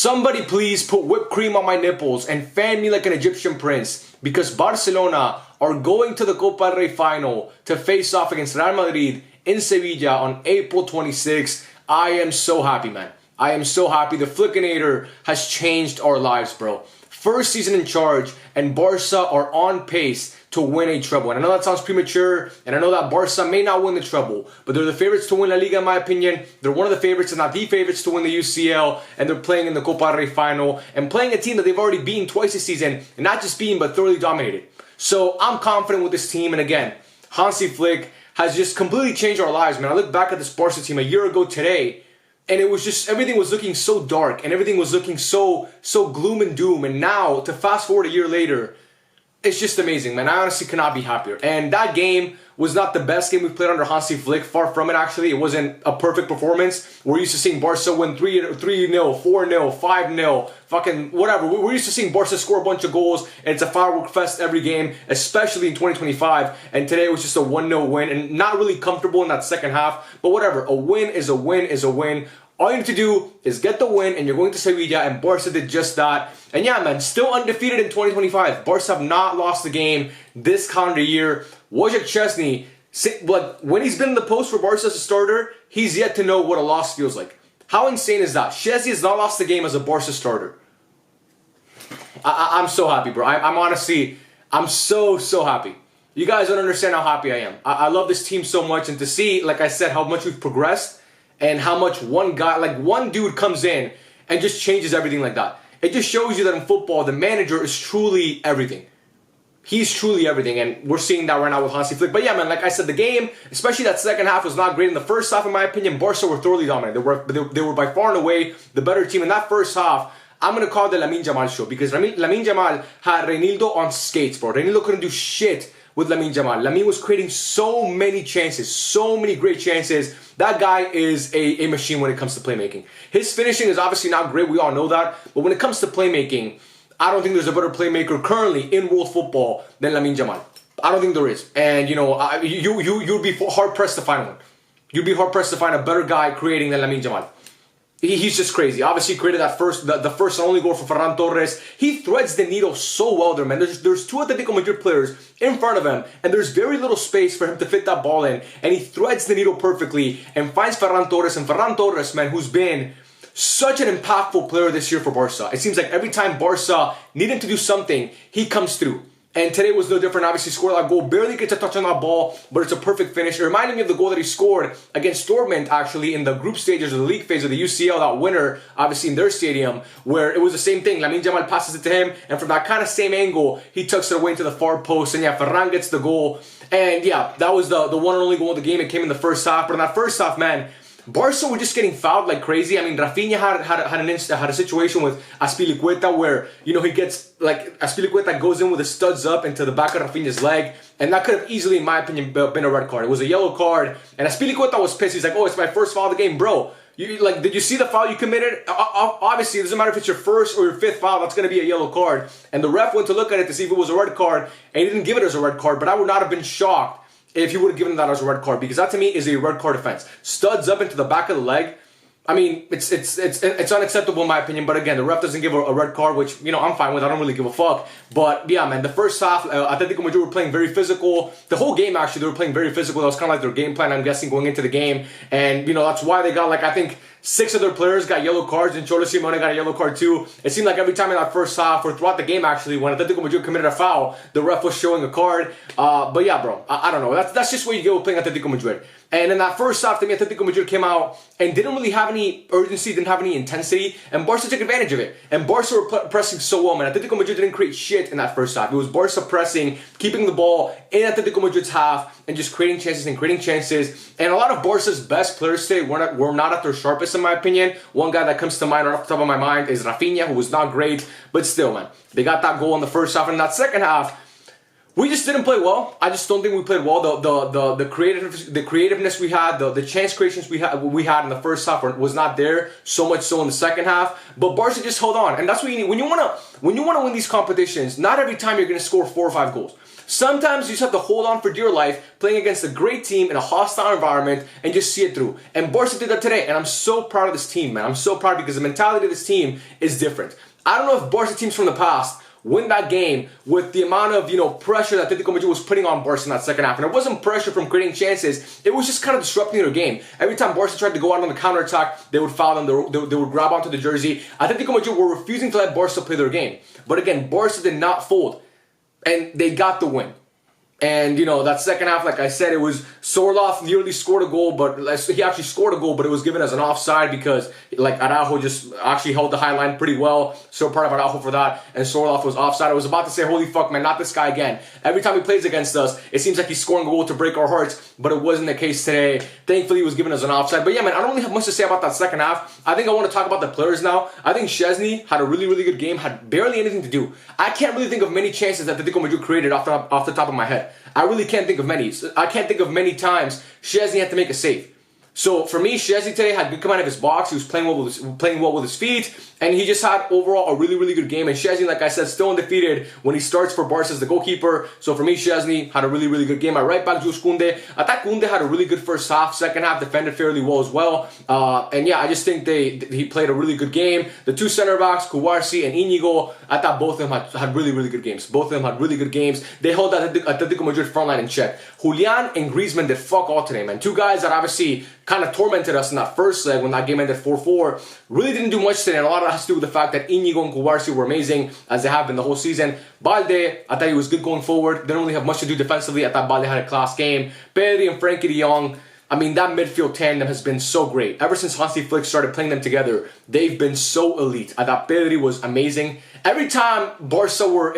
Somebody please put whipped cream on my nipples and fan me like an Egyptian prince, because Barcelona are going to the Copa del Rey final to face off against Real Madrid in Sevilla on April 26th. I am so happy, man. I am so happy. The Flickinator has changed our lives, bro. First season in charge, and Barca are on pace to win a treble. And I know that sounds premature, and I know that Barca may not win the treble, but they're the favorites to win La Liga, in my opinion. They're one of the favorites, if not the favorites, to win the UCL, and they're playing in the Copa del Rey final, and playing a team that they've already beaten twice this season, and not just beaten, but thoroughly dominated. So I'm confident with this team, and again, Hansi Flick has just completely changed our lives, man. I look back at this Barca team a year ago today, and it was just, everything was looking so dark, and everything was looking so gloom and doom, and now, to fast forward a year later, it's just amazing, man. I honestly cannot be happier. And that game was not the best game we've played under Hansi Flick. Far from it, actually. It wasn't a perfect performance. We're used to seeing Barca win 3-0, 4-0, 5-0, fucking whatever. We're used to seeing Barca score a bunch of goals, and it's a firework fest every game, especially in 2025. And today was just a 1-0 win, and not really comfortable in that second half. But whatever, a win is a win is a win. All you need to do is get the win, and you're going to Sevilla, and Barca did just that. And yeah, man, still undefeated in 2025. Barca have not lost the game this calendar year. Wojciech Szczesny, when he's been in the post for Barca as a starter, he's yet to know what a loss feels like. How insane is that? Szczesny has not lost the game as a Barca starter. I'm so happy, bro. I'm honestly, I'm so happy. You guys don't understand how happy I am. I love this team so much, and to see, like I said, how much we've progressed, and how much one guy, like one dude comes in and just changes everything like that. It just shows you that in football, the manager is truly everything. He's truly everything, and we're seeing that right now with Hansi Flick. But yeah, man, like I said, the game, especially that second half, was not great. In the first half, in my opinion, Barca were thoroughly dominant. They were by far and away the better team. In that first half, I'm going to call it the Lamine Yamal show, because Lamine Yamal had Reinildo on skates, bro. Reinildo couldn't do shit with Lamine Yamal. Lamine was creating so many chances, so many great chances. That guy is a machine when it comes to playmaking. His finishing is obviously not great, we all know that. But when it comes to playmaking, I don't think there's a better playmaker currently in world football than Lamine Yamal. I don't think there is. And, you know, you'd be hard-pressed to find one. You'd be hard-pressed to find a better guy creating than Lamine Yamal. He's just crazy. Obviously, he created that the first and only goal for Ferran Torres. He threads the needle so well there, man. There's two Atletico Madrid players in front of him, and there's very little space for him to fit that ball in. And he threads the needle perfectly and finds Ferran Torres. And Ferran Torres, man, who's been such an impactful player this year for Barca. It seems like every time Barca need him to do something, he comes through. And today was no different. Obviously, scored that goal. Barely gets a touch on that ball, but it's a perfect finish. It reminded me of the goal that he scored against Dortmund, actually, in the group stages of the league phase of the UCL, that winner, obviously, in their stadium, where it was the same thing. Lamine Yamal passes it to him, and from that kind of same angle, he tucks it away into the far post, and yeah, Ferran gets the goal. And yeah, that was the one and only goal of the game. It came in the first half, but in that first half, man, Barca were just getting fouled like crazy. I mean, Rafinha had a situation with Azpilicueta where, you know, he gets, like, Azpilicueta goes in with his studs up into the back of Rafinha's leg, and that could have easily, in my opinion, been a red card. It was a yellow card, and Azpilicueta was pissed. He's like, oh, it's my first foul of the game. Bro, did you see the foul you committed? Obviously, it doesn't matter if it's your first or your fifth foul, that's going to be a yellow card. And the ref went to look at it to see if it was a red card, and he didn't give it as a red card, but I would not have been shocked if he would have given that as a red card, because that to me is a red card offense. Studs up into the back of the leg. I mean, it's unacceptable in my opinion, but again, the ref doesn't give a red card, which, you know, I'm fine with. I don't really give a fuck. But yeah, man, the first half, Atletico Madrid were playing very physical. The whole game, actually, they were playing very physical. That was kind of like their game plan, I'm guessing, going into the game. And, you know, that's why they got, like, I think 6 of their players got yellow cards, and Cholo Simeone got a yellow card too. It seemed like every time in that first half, or throughout the game actually, when Atletico Madrid committed a foul, the ref was showing a card. But yeah, bro, I don't know. That's just what you get with playing Atletico Madrid. And in that first half, to me, Atletico Madrid came out and didn't really have any urgency, didn't have any intensity, and Barca took advantage of it. And Barca were pressing so well, man. Atletico Madrid didn't create shit in that first half. It was Barca pressing, keeping the ball in Atletico Madrid's half, and just creating chances and creating chances. And a lot of Barca's best players today were not at their sharpest, in my opinion. One guy that comes to mind, right off the top of my mind, is Rafinha, who was not great, but still, man, they got that goal in the first half. And in that second half, we just didn't play well. I just don't think we played well. The creativeness we had, the chance creations we had in the first half was not there. So much so in the second half. But Barca just held on, and that's what you need when you wanna win these competitions. Not every time you're gonna score 4 or 5 goals. Sometimes you just have to hold on for dear life, playing against a great team in a hostile environment, and just see it through. And Barca did that today, and I'm so proud of this team, man. I'm so proud because the mentality of this team is different. I don't know if Barca teams from the past win that game with the amount of, pressure that Atletico Madrid was putting on Barca in that second half. And it wasn't pressure from creating chances. It was just kind of disrupting their game. Every time Barca tried to go out on the counterattack, they would foul them, they would grab onto the jersey. Atletico Madrid were refusing to let Barca play their game. But again, Barca did not fold. And they got the win. And, that second half, like I said, it was Sorloth nearly scored a goal, but he actually scored a goal, but it was given as an offside because, Araujo just actually held the high line pretty well. So proud of Araujo for that. And Sorloth was offside. I was about to say, holy fuck, man, not this guy again. Every time he plays against us, it seems like he's scoring a goal to break our hearts, but it wasn't the case today. Thankfully, he was given as an offside. But yeah, man, I don't really have much to say about that second half. I think I want to talk about the players now. I think Szczesny had a really, really good game, had barely anything to do. I can't really think of many chances that Atletico Madrid created off the top of my head. I really can't think of many. I can't think of many times Szczesny had to make a save. So for me, Szczesny today had good command of his box. He was playing well with his feet, and he just had overall a really, really good game. And Szczesny, like I said, still undefeated when he starts for Barca as the goalkeeper. So for me, Szczesny had a really, really good game. At right back, Jules Koundé. I thought Koundé had a really good first half. Second half, defended fairly well as well. And yeah, I just think he played a really good game. The two center backs, Kouarsi and Inigo, I thought both of them had really, really good games. Both of them had really good games. They held that Atletico Madrid front line in check. Julian and Griezmann did fuck all today, man. Two guys that obviously kind of tormented us in that first leg when that game ended 4-4. Really didn't do much today, and a lot of that has to do with the fact that Inigo and Kouarsi were amazing, as they have been the whole season. Balde, I thought he was good going forward. Didn't really have much to do defensively. I thought Balde had a class game. Pedri and Frenkie de Jong, I mean, that midfield tandem has been so great. Ever since Hansi Flick started playing them together, they've been so elite. I thought Pedri was amazing. Every time Barca were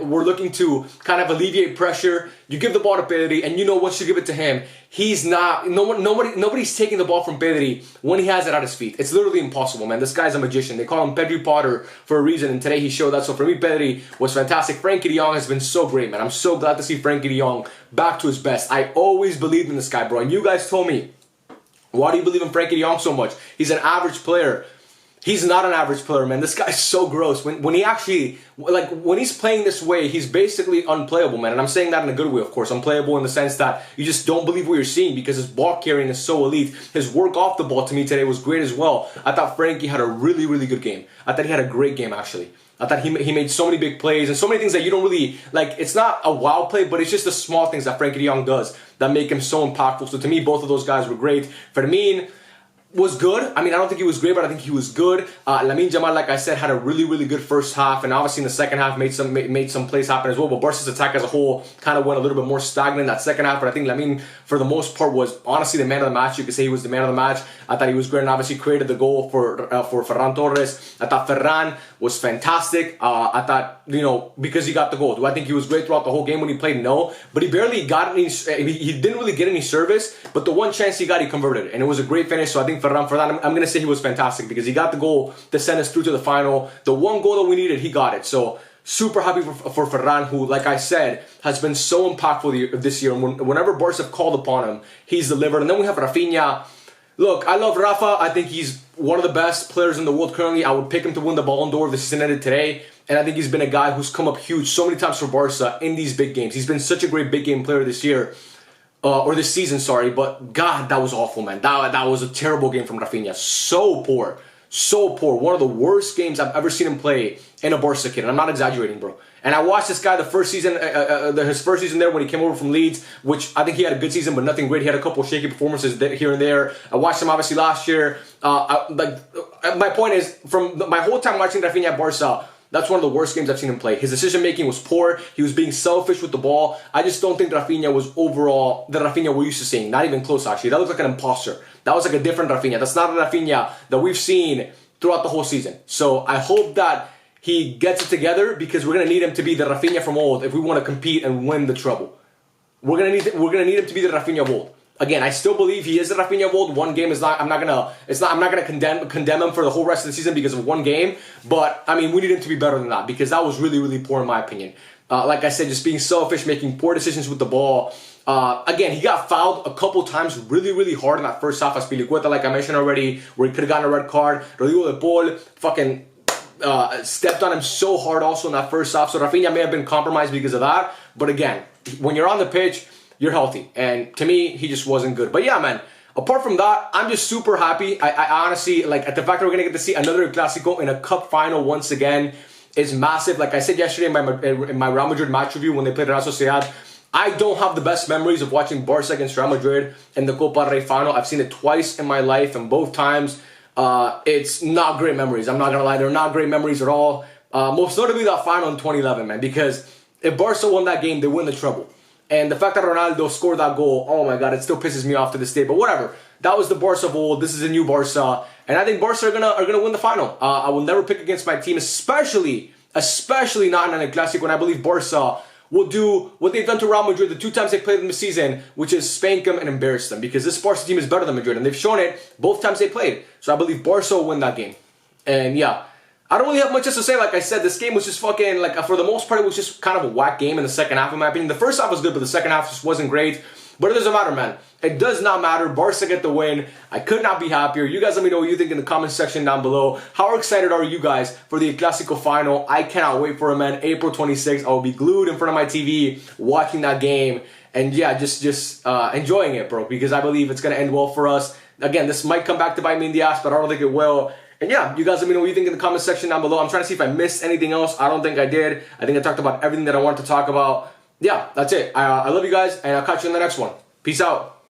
we're looking to kind of alleviate pressure, you give the ball to Pedri, and once you give it to him, he's not. Nobody's taking the ball from Pedri when he has it at his feet. It's literally impossible, man. This guy's a magician. They call him Pedri Potter for a reason, and today he showed that. So for me, Pedri was fantastic. Frenkie de Jong has been so great, man. I'm so glad to see Frenkie de Jong back to his best. I always believed in this guy, bro. And you guys told me, why do you believe in Frenkie de Jong so much? He's an average player. He's not an average player, man. This guy's so gross. When he actually, when he's playing this way, he's basically unplayable, man. And I'm saying that in a good way, of course. Unplayable in the sense that you just don't believe what you're seeing because his ball carrying is so elite. His work off the ball to me today was great as well. I thought Frenkie had a really, really good game. I thought he had a great game, actually. I thought he made so many big plays and so many things that you don't really, it's not a wow play, but it's just the small things that Frenkie de Jong does that make him so impactful. So to me, both of those guys were great. Fermin was good. I mean, I don't think he was great, but I think he was good. Lamine Yamal, like I said, had a really, really good first half, and obviously in the second half made some plays happen as well. But Barca's attack as a whole kind of went a little bit more stagnant in that second half. But I think Lamine, for the most part, was honestly the man of the match. You could say he was the man of the match. I thought he was great, and obviously created the goal for Ferran Torres. I thought Ferran was fantastic. I thought, because he got the goal. Do I think he was great throughout the whole game when he played? No, but he barely got any. He didn't really get any service. But the one chance he got, he converted, and it was a great finish. So I think Ferran, for that, I'm going to say he was fantastic because he got the goal to send us through to the final. The one goal that we needed, he got it. So super happy for Ferran, who, like I said, has been so impactful this year. And whenever Barca have called upon him, he's delivered. And then we have Rafinha. Look, I love Rafa. I think he's one of the best players in the world currently. I would pick him to win the Ballon d'Or if the season ended today. And I think he's been a guy who's come up huge so many times for Barca in these big games. He's been such a great big game player this year. Or this season, sorry, but God, that was awful, man. That was a terrible game from Rafinha. So poor. So poor. One of the worst games I've ever seen him play in a Barca kid. And I'm not exaggerating, bro. And I watched this guy his first season there when he came over from Leeds, which I think he had a good season, but nothing great. He had a couple of shaky performances here and there. I watched him obviously last year. My point is, from my whole time watching Rafinha at Barca, that's one of the worst games I've seen him play. His decision-making was poor. He was being selfish with the ball. I just don't think Rafinha was overall the Rafinha we're used to seeing. Not even close, actually. That looked like an imposter. That was like a different Rafinha. That's not the Rafinha that we've seen throughout the whole season. So I hope that he gets it together because we're going to need him to be the Rafinha from old if we want to compete and win the treble. We're going to need him to be the Rafinha of old. Again, I still believe he is the Rafinha of old. One game is not. I'm not gonna condemn him for the whole rest of the season because of one game. But I mean, we need him to be better than that because that was really, really poor in my opinion. Like I said, just being selfish, making poor decisions with the ball. Again, he got fouled a couple times really, really hard in that first half. Azpilicueta, like I mentioned already, where he could have gotten a red card. Rodrigo de Paul fucking stepped on him so hard also in that first half. So Rafinha may have been compromised because of that. But again, when you're on the pitch, you're healthy. And to me, he just wasn't good. But yeah, man, apart from that, I'm just super happy. I honestly, like, at the fact that we're going to get to see another Atletico in a cup final once again is massive. Like I said yesterday in my Real Madrid match review when they played Real Sociedad, I don't have the best memories of watching Barca against Real Madrid in the Copa del Rey final. I've seen it twice in my life, and both times, it's not great memories. I'm not going to lie, they're not great memories at all. Most notably that final in 2011, man, because if Barca won that game, they win the treble. And the fact that Ronaldo scored that goal, oh my God, it still pisses me off to this day. But whatever. That was the Barca of old. This is a new Barca. And I think Barca are gonna win the final. I will never pick against my team, especially not in an Atletico. And I believe Barca will do what they've done to Real Madrid the 2 times they played them this season, which is spank them and embarrass them. Because this Barca team is better than Madrid. And they've shown it both times they played. So I believe Barca will win that game. And yeah, I don't really have much else to say. Like I said, this game was just fucking, like, for the most part, it was just kind of a whack game in the second half, in my opinion. The first half was good, but the second half just wasn't great. But it doesn't matter, man. It does not matter. Barca get the win. I could not be happier. You guys let me know what you think in the comment section down below. How excited are you guys for the Atletico final? I cannot wait for it, man. April 26th, I will be glued in front of my TV watching that game. And yeah, just enjoying it, bro, because I believe it's going to end well for us. Again, this might come back to bite me in the ass, but I don't think it will. And yeah, you guys let me know what you think in the comment section down below. I'm trying to see if I missed anything else. I don't think I did. I think I talked about everything that I wanted to talk about. Yeah, that's it. I love you guys, and I'll catch you in the next one. Peace out.